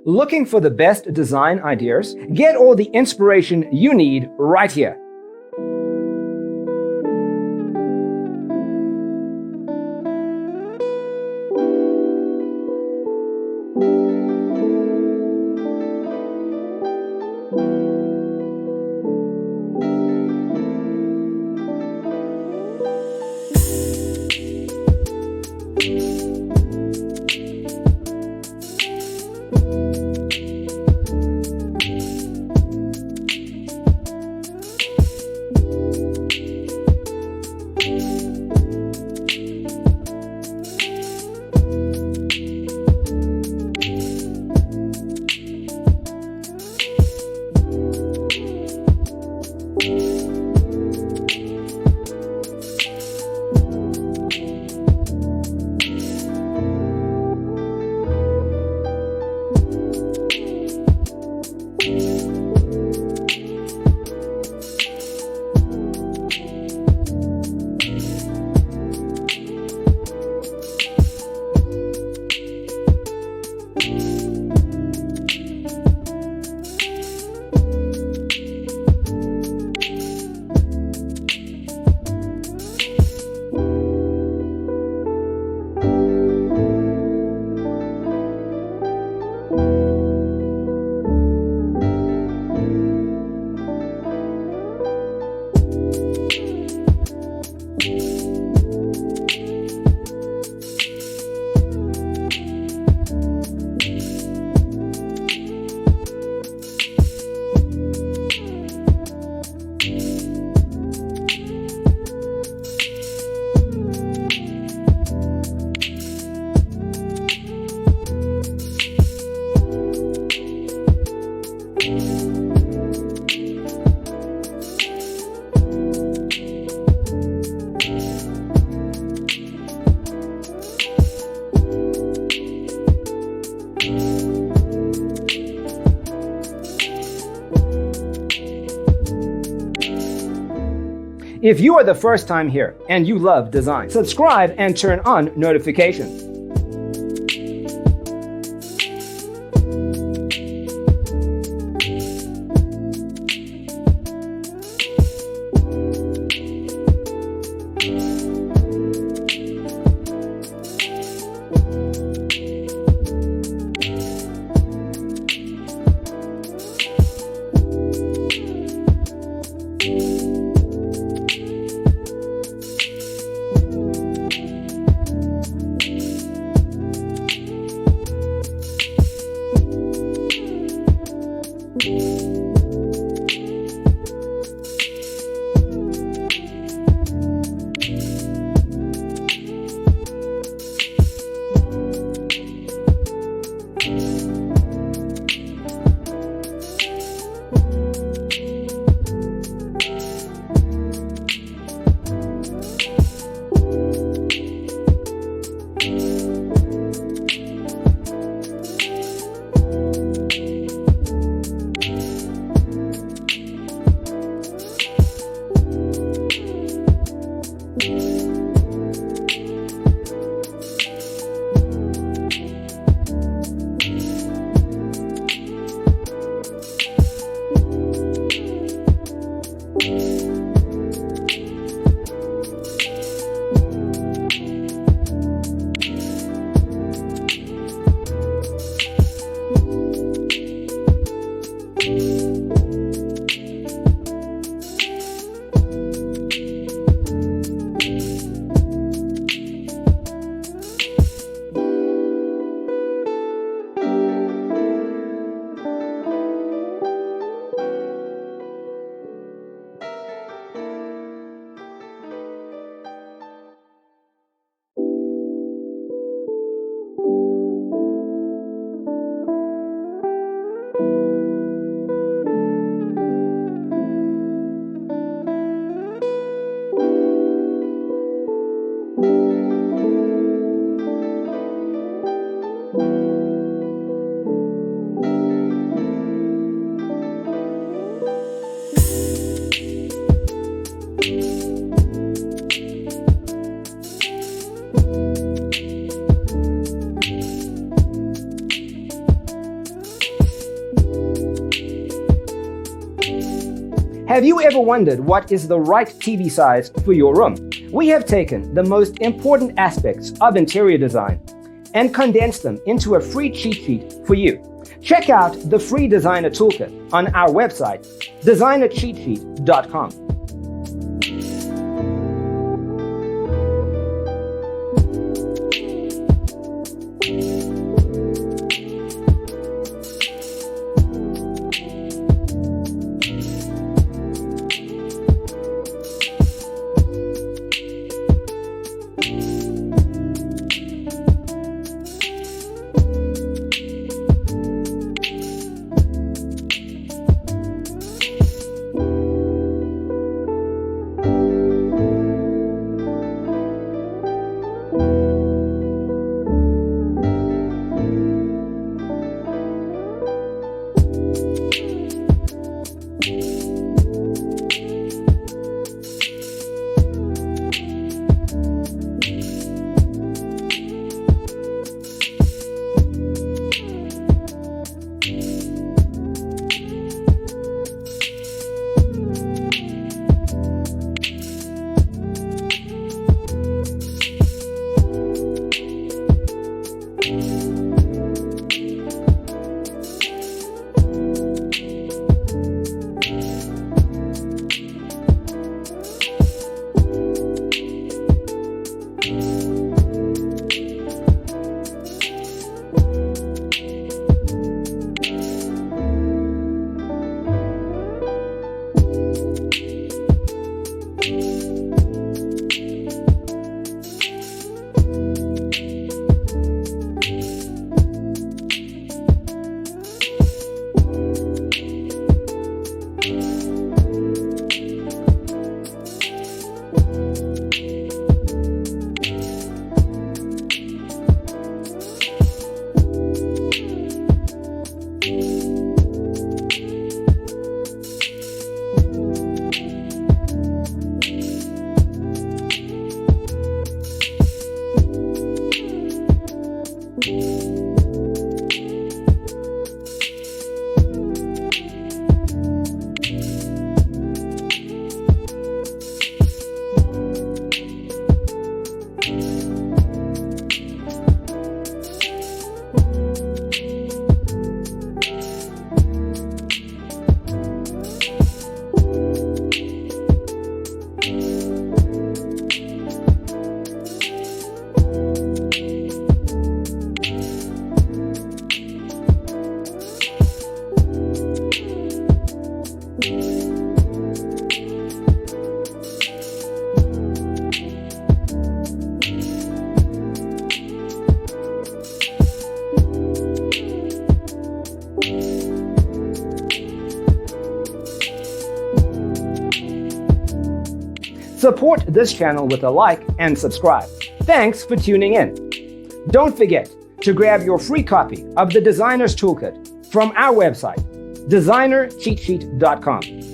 Looking for the best design ideas? Get all the inspiration you need right here. If you are the first time here and you love design, subscribe and turn on notifications. Have you ever wondered what is the right TV size for your room? We have taken the most important aspects of interior design and condensed them into a free cheat sheet for you. Check out the free designer toolkit on our website, designercheatsheet.com. Support this channel with a like and subscribe. Thanks for tuning in. Don't forget to grab your free copy of the Designer's Toolkit from our website, designercheatsheet.com.